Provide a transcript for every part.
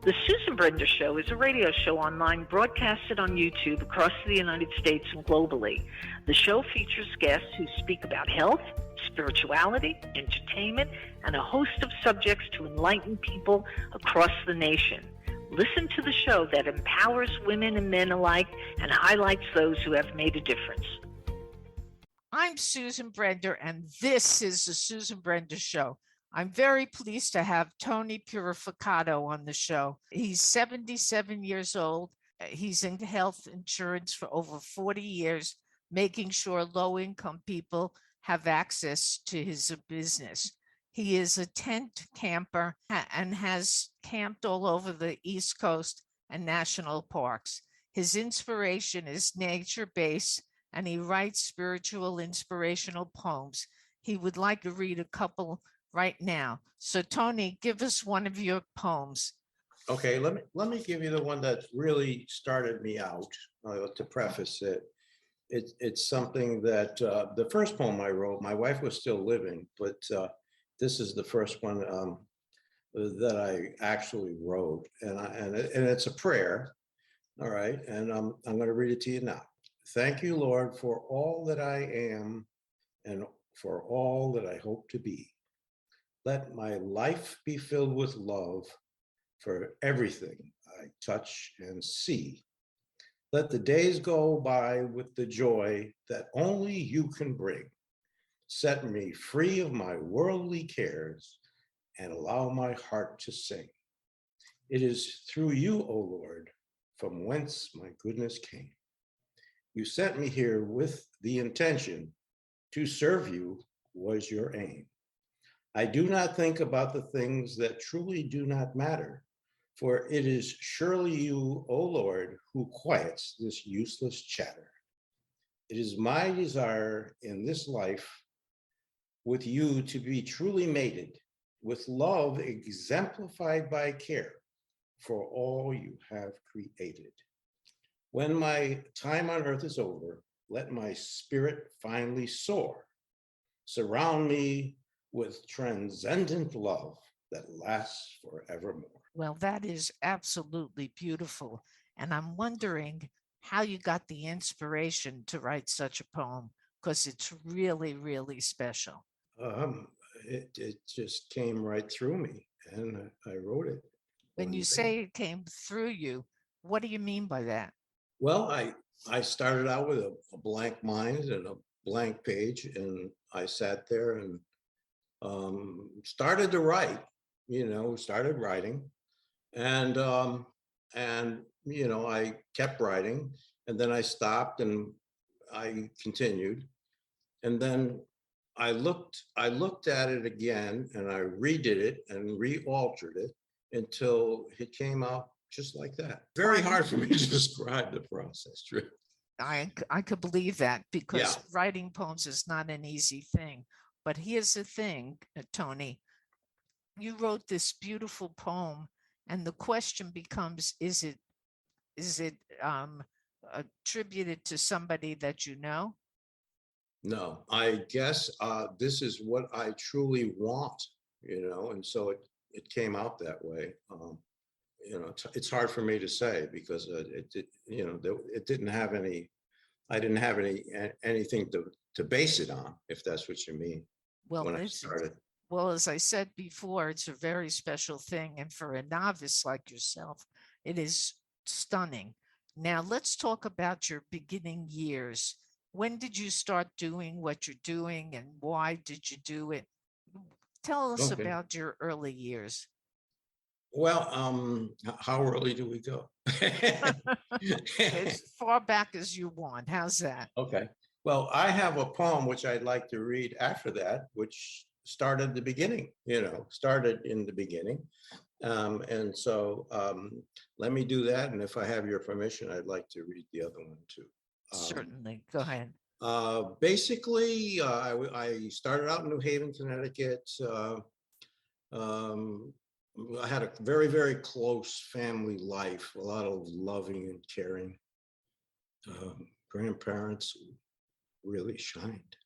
The Susan Brender Show is a radio show online broadcasted on YouTube across the United States and globally. The show features guests who speak about health, spirituality, entertainment, and a host of subjects to enlighten people across the nation. Listen to the show that empowers women and men alike and highlights those who have made a difference. I'm Susan Brender, and this is the Susan Brender Show. I'm very pleased to have Tony Purificato on the show. He's 77 years old. He's in health insurance for over 40 years, making sure low-income people have access to his business. He is a tent camper and has camped all over the East Coast and national parks. His inspiration is nature-based, and he writes spiritual, inspirational poems. He would like to read a couple right now. So Tony, give us one of your poems. Okay, let me give you the one that really started me out. To preface it, it's something that the first poem I wrote, my wife was still living, but this is the first one that I actually wrote, and it's a prayer. All right, and I'm going to read it to you now. Thank you, Lord, for all that I am and for all that I hope to be. Let my life be filled with love for everything I touch and see. Let the days go by with the joy that only you can bring. Set me free of my worldly cares and allow my heart to sing. It is through you, O Lord, from whence my goodness came. You sent me here with the intention to serve you was your aim. I do not think about the things that truly do not matter, for it is surely you, O Lord, who quiets this useless chatter. It is my desire in this life with you to be truly mated, with love exemplified by care for all you have created. When my time on earth is over, let my spirit finally soar. Surround me with transcendent love that lasts forevermore. Well, that is absolutely beautiful. And I'm wondering how you got the inspiration to write such a poem, because it's really, really special. It just came right through me, and I wrote it. When you say it came through you, what do you mean by that? Well, I started out with a blank mind and a blank page, and I sat there and started to write, started writing, and I kept writing, and then I stopped and I continued, and then I looked at it again, and I redid it and re-altered it until it came out just like that. Very hard for me to describe the process, Drew. I could believe that, because writing poems is not an easy thing. But here's the thing, Tony, you wrote this beautiful poem, and the question becomes, is it attributed to somebody that you know? No, I guess this is what I truly want, and so it came out that way. It's hard for me to say, because it didn't have any, I didn't have anything to base it on, if that's what you mean. Well, when I started. Well, as I said before, it's a very special thing. And for a novice like yourself, it is stunning. Now, let's talk about your beginning years. When did you start doing what you're doing, and why did you do it? Tell us about your early years. Well, how early do we go? As far back as you want. How's that? Okay. Well, I have a poem which I'd like to read after that, which started in the beginning. And so let me do that. And if I have your permission, I'd like to read the other one too. Certainly. Go ahead. Basically, I started out in New Haven, Connecticut. I had a very, very close family life, a lot of loving and caring grandparents who really shined.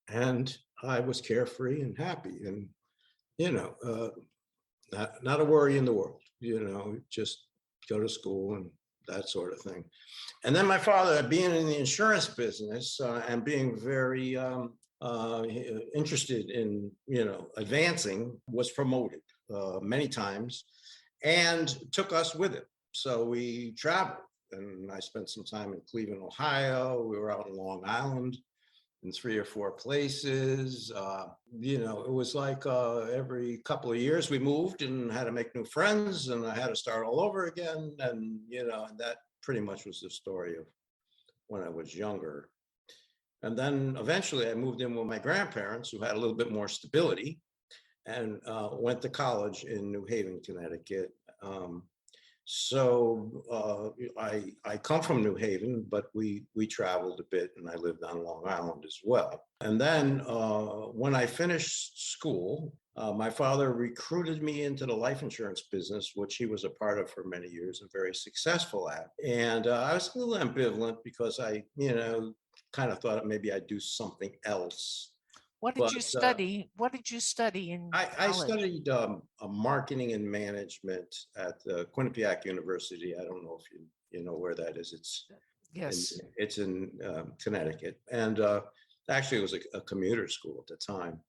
And I was carefree and happy. And, not a worry in the world, just go to school and that sort of thing. And then my father, being in the insurance business and being very interested in, advancing, was promoted many times and took us with him. So we traveled, and I spent some time in Cleveland, Ohio. We were out in Long Island in 3 or 4 places. It was like every couple of years we moved and had to make new friends, and I had to start all over again. And, and that pretty much was the story of when I was younger. And then eventually I moved in with my grandparents, who had a little bit more stability, and went to college in New Haven, Connecticut. I come from New Haven, but we traveled a bit, and I lived on Long Island as well. And then when I finished school, my father recruited me into the life insurance business, which he was a part of for many years and very successful at. And I was a little ambivalent because I, kind of thought maybe I'd do something else. What did you study? What did you study in college? I studied marketing and management at Quinnipiac University. I don't know if you know where that is. It's in Connecticut, and actually it was a commuter school at the time.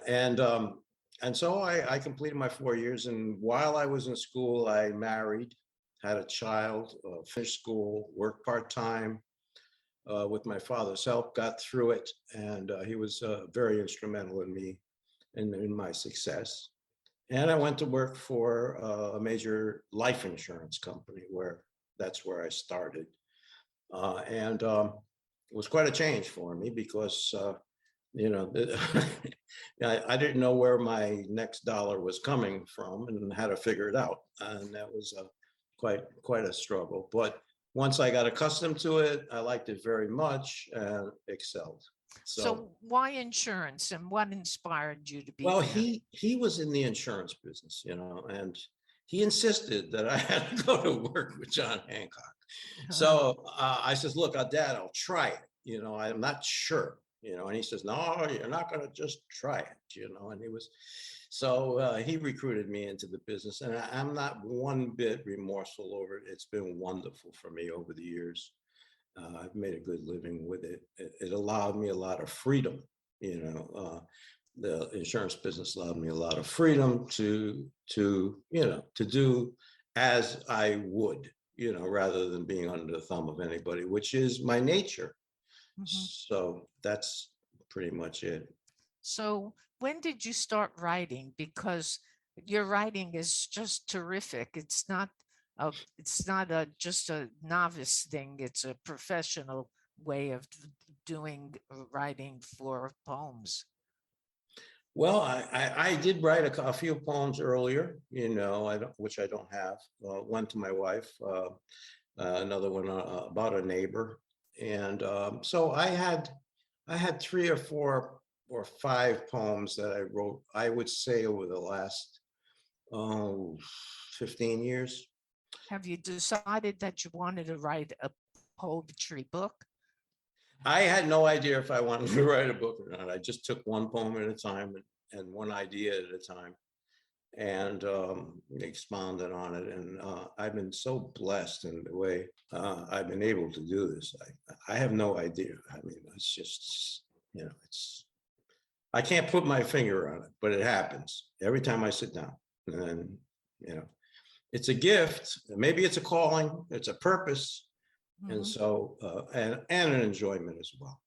And so I completed my 4 years, and while I was in school, I married, had a child, finished school, worked part-time. With my father's help, got through it, and he was very instrumental in me, in my success. And I went to work for a major life insurance company, that's where I started. And it was quite a change for me because, I didn't know where my next dollar was coming from and how to figure it out. And that was quite a struggle. But once I got accustomed to it, I liked it very much and excelled. So why insurance, and what inspired you to be well, there? he was in the insurance business, and he insisted that I had to go to work with John Hancock. So I says, look, Dad, I'll try it. I'm not sure, and he says, no, you're not going to just try it, and he recruited me into the business, and I'm not one bit remorseful over it. It's been wonderful for me over the years. I've made a good living with it. It allowed me a lot of freedom. The insurance business allowed me a lot of freedom to do as I would, rather than being under the thumb of anybody, which is my nature. So that's pretty much it. So when did you start writing? Because your writing is just terrific. It's not just a novice thing. It's a professional way of doing writing for poems. Well, I did write a few poems earlier, which I don't have. One to my wife, another one about a neighbor, and so I had 3 or 4 or 5 poems that I wrote, I would say, over the last 15 years. Have you decided that you wanted to write a poetry book? I had no idea if I wanted to write a book or not. I just took one poem at a time and one idea at a time, and expounded on it. And I've been so blessed in the way I've been able to do this. I have no idea. I mean, it's just, I can't put my finger on it, but it happens every time I sit down. And, it's a gift. Maybe it's a calling. It's a purpose. And so, and an enjoyment as well.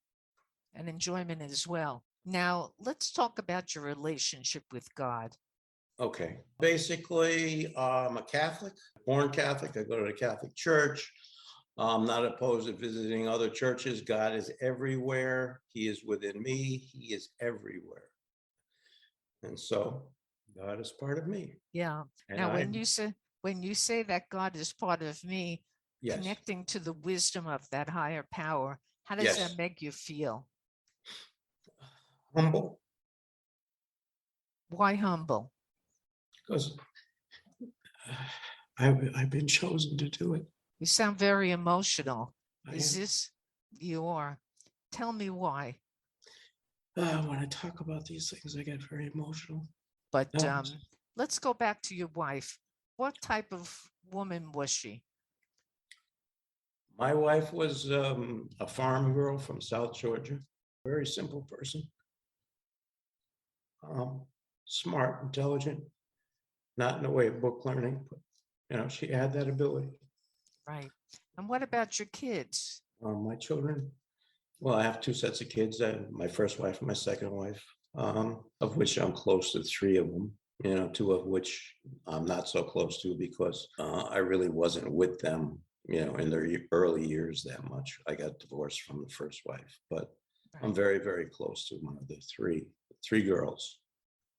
An enjoyment as well. Now, let's talk about your relationship with God. Okay. Basically, I'm a Catholic, born Catholic. I go to the Catholic Church. I'm not opposed to visiting other churches. God is everywhere. He is within me. He is everywhere. And so God is part of me. Yeah. And now, when you say that God is part of me, yes, connecting to the wisdom of that higher power, how does that make you feel? Humble. Why humble? Because I've been chosen to do it. You sound very emotional. You are. Tell me why. When I talk about these things, I get very emotional. But let's go back to your wife. What type of woman was she? My wife was a farm girl from South Georgia, very simple person, smart, intelligent, not in the way of book learning, but she had that ability. Right. And what about your kids? My children, well, I have two sets of kids, my first wife and my second wife, of which I'm close to three of them, two of which I'm not so close to because I really wasn't with them, in their early years that much. I got divorced from the first wife, but I'm very, very close to one of the three girls.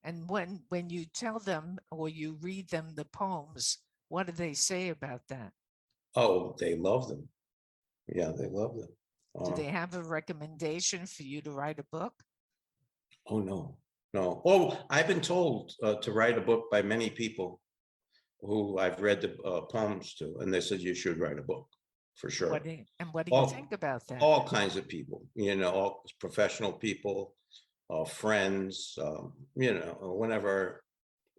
And when you tell them or you read them the poems, what do they say about that? Oh, they love them. Yeah, they love them. Do they have a recommendation for you to write a book? Oh, no. Oh, I've been told to write a book by many people who I've read the poems to, and they said you should write a book for sure. What do you think about that? All kinds of people, all professional people, friends, whenever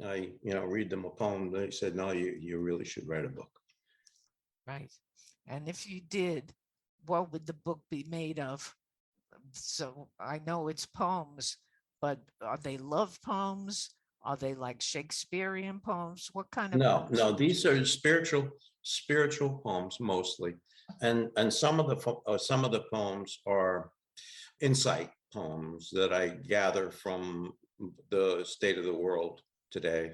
I, read them a poem, they said, no, you really should write a book. Right. And if you did, what would the book be made of? So I know it's poems, but are they love poems? Are they like Shakespearean poems? What kind of poems? No, these are spiritual poems mostly. And some of the poems are insight poems that I gather from the state of the world today.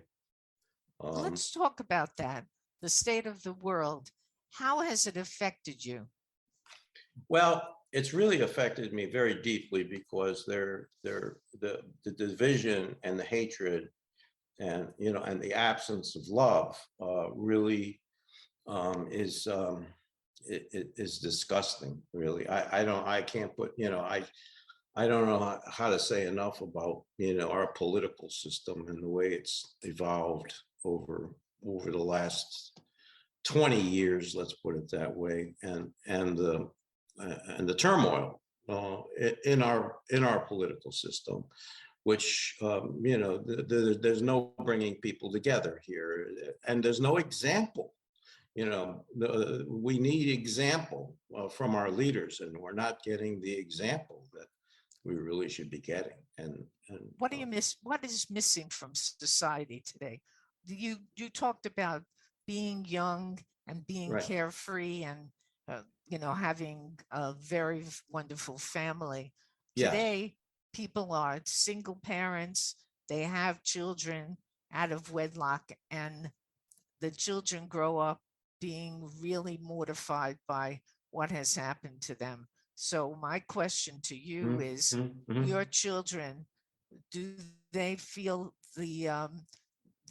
Let's talk about that. The state of the world. How has it affected you? Well, it's really affected me very deeply because the division and the hatred and and the absence of love really is disgusting. Really, I can't put I don't know how to say enough about our political system and the way it's evolved over the last 20 years, let's put it that way, and the turmoil in our political system, which there's no bringing people together here, and there's no example. We need example from our leaders, and we're not getting the example that we really should be getting. And what do you miss? What is missing from society today? You talked about being young and being carefree and having a very wonderful family. Today, people are single parents. They have children out of wedlock, and the children grow up being really mortified by what has happened to them. So my question to you is, your children, do they feel the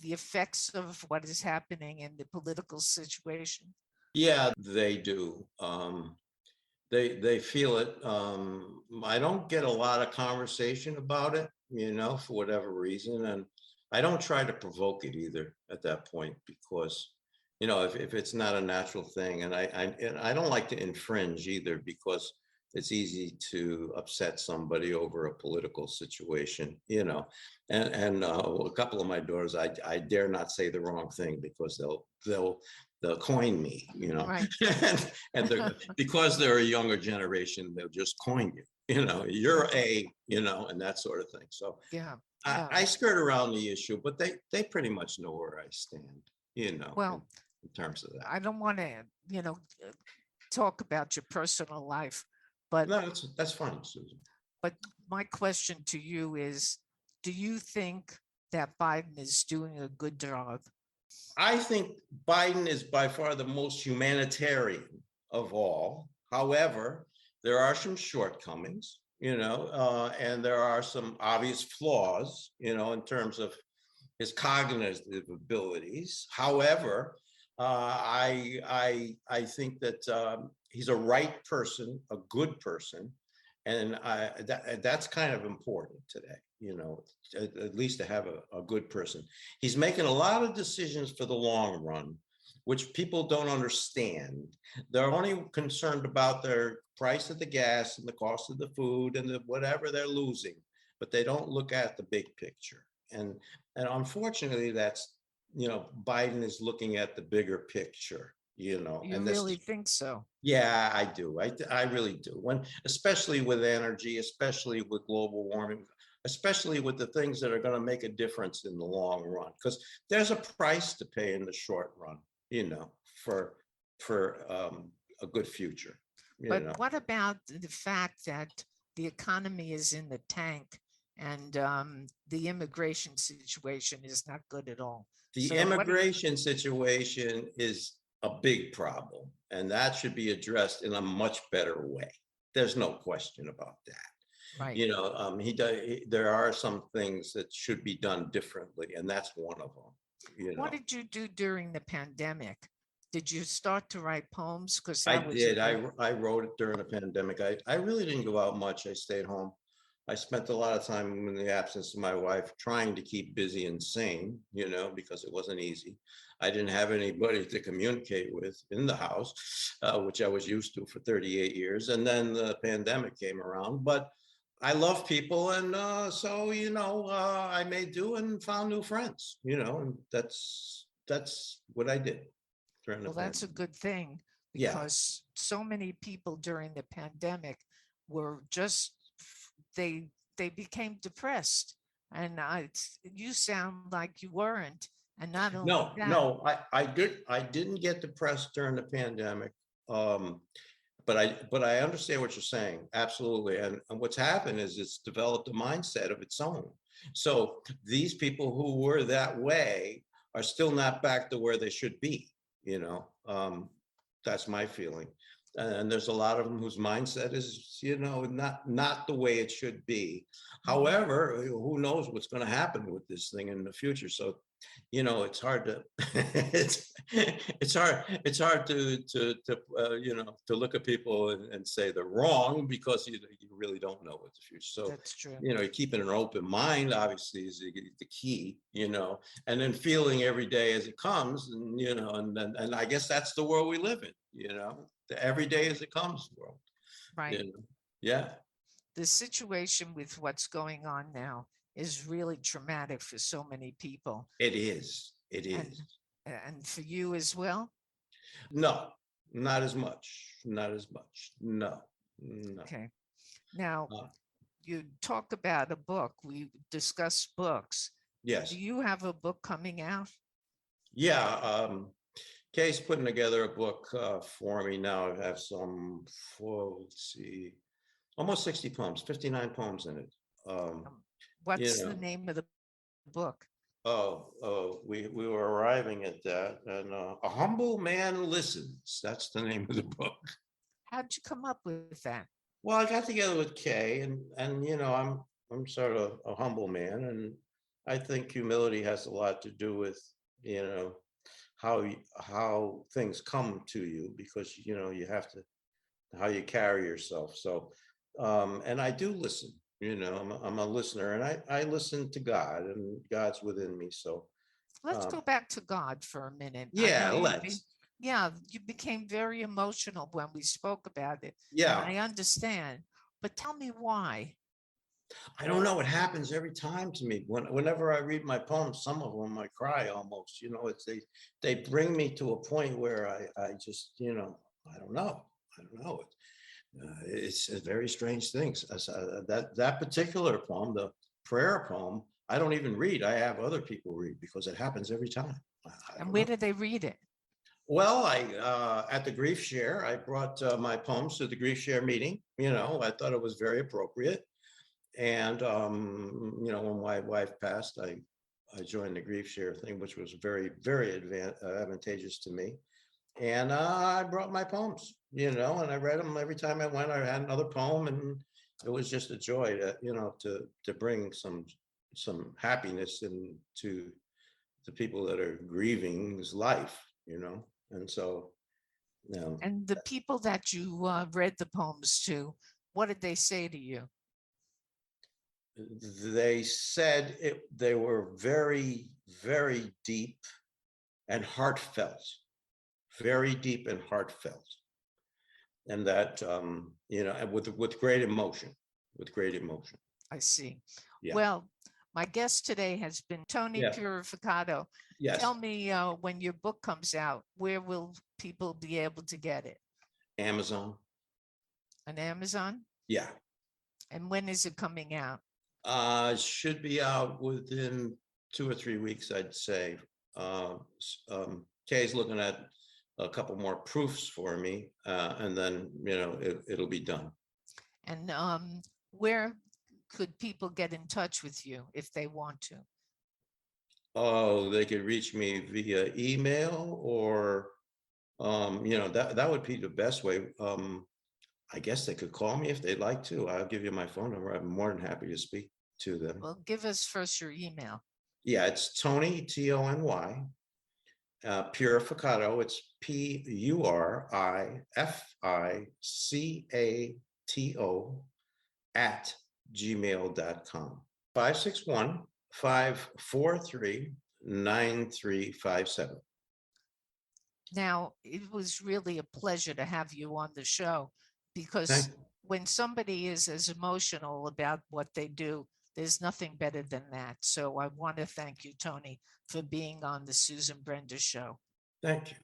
effects of what is happening in the political situation? Yeah, they do. They feel it. I don't get a lot of conversation about it, for whatever reason, and I don't try to provoke it either at that point because, if it's not a natural thing, and I don't like to infringe either because it's easy to upset somebody over a political situation, and a couple of my daughters, I dare not say the wrong thing because they'll coin me, Right. and because they're a younger generation, they'll just coin you, you're and that sort of thing. So I skirt around the issue, but they pretty much know where I stand, well, in terms of that. I don't want to, talk about your personal life, but no, that's fine, Susan. But my question to you is, do you think that Biden is doing a good job? I think Biden is by far the most humanitarian of all. However, there are some shortcomings, and there are some obvious flaws, in terms of his cognitive abilities. However, I think that he's a right person, a good person, and that's kind of important today. At least to have a good person. He's making a lot of decisions for the long run, which people don't understand. They're only concerned about their price of the gas and the cost of the food and whatever they're losing, but they don't look at the big picture. And unfortunately, that's, Biden is looking at the bigger picture, You and this really is, think so? yeah, I do. I really do. Especially with energy, especially with global warming, especially with the things that are going to make a difference in the long run, because there's a price to pay in the short run, for a good future. But what about the fact that the economy is in the tank and the immigration situation is not good at all? The So what? immigration situation is a big problem, and that should be addressed in a much better way. There's no question about that. Right. There are some things that should be done differently, and that's one of them. What did you do during the pandemic? Did you start to write poems? Because I that was did. I wrote it during the pandemic. I really didn't go out much. I stayed home. I spent a lot of time in the absence of my wife trying to keep busy and sane, because it wasn't easy. I didn't have anybody to communicate with in the house, which I was used to for 38 years. And then the pandemic came around. But I love people. And so, I made do and found new friends, and that's what I did during the Well, that's a pandemic. good thing, Yeah. because so many people during the pandemic were just they became depressed, and you sound like you weren't. And not only No, that, no, I didn't get depressed during the pandemic. Um, but I understand what you're saying. Absolutely. And what's happened is it's developed a mindset of its own. So these people who were that way are still not back to where they should be, you know. That's my feeling. And there's a lot of them whose mindset is, not the way it should be. However, who knows what's going to happen with this thing in the future. So it's hard to it's hard to look at people and say they're wrong, because you really don't know what the future. So that's true. keeping an open mind obviously is the key, and then feeling every day as it comes, and I guess that's the world we live in, the every day as it comes world. Right. Yeah. The situation with what's going on now is really traumatic for so many people. It is. And for you as well? No, not as much. Not as much. No. Okay. Now, Uh, you talk about a book. We discuss books. yes. Do you have a book coming out? Yeah. Kay's putting together a book for me now. I have let's see, almost 60 poems, 59 poems in it. What's the name of the book? We were arriving at that, and A Humble Man Listens. That's the name of the book. How'd you come up with that? Well, I got together with Kay, and I'm sort of a humble man, and I think humility has a lot to do with how things come to you, because you have to, how you carry yourself. So and I do listen. I'm a listener, and I listen to God, and God's within me. So let's go back to God for a minute. Yeah, let's. You became very emotional when we spoke about it. Yeah. And I understand, but tell me why. I don't know. It happens every time to me. Whenever I read my poems, some of them I cry almost. They bring me to a point where I just I don't know. It's a very strange things. That particular poem, the prayer poem, I don't even read. I have other people read, because it happens every time. And where did they read it? Well, at the Grief Share, I brought my poems to the Grief Share meeting. I thought it was very appropriate. And when my wife passed, I joined the Grief Share thing, which was very, very advantageous to me. And I brought my poems, and I read them every time I went. I had another poem, and it was just a joy to bring some happiness into the people that are grieving his life, and so. And the people that you read the poems to, what did they say to you? They said they were very, very deep and heartfelt. Very deep and heartfelt, and that and with great emotion. I see. Yeah. Well, My guest today has been Tony Yeah. Purificato. Yes, Tell me when your book comes out, where will people be able to get it? Amazon. On Amazon? Yeah. And when is it coming out? Should be out within 2 or 3 weeks, I'd say. Kay's looking at a couple more proofs for me, and then, it'll be done. And where could people get in touch with you if they want to? Oh, they could reach me via email or, that would be the best way. I guess they could call me if they'd like to. I'll give you my phone number. I'm more than happy to speak to them. Well, give us first your email. Yeah, it's Tony, Tony, Purificato. It's Purificato @gmail.com. 561-543-9357. Now, it was really a pleasure to have you on the show because Thank you. when somebody is as emotional about what they do, there's nothing better than that. So I want to thank you, Tony, for being on the Susan Brender Show. Thank you.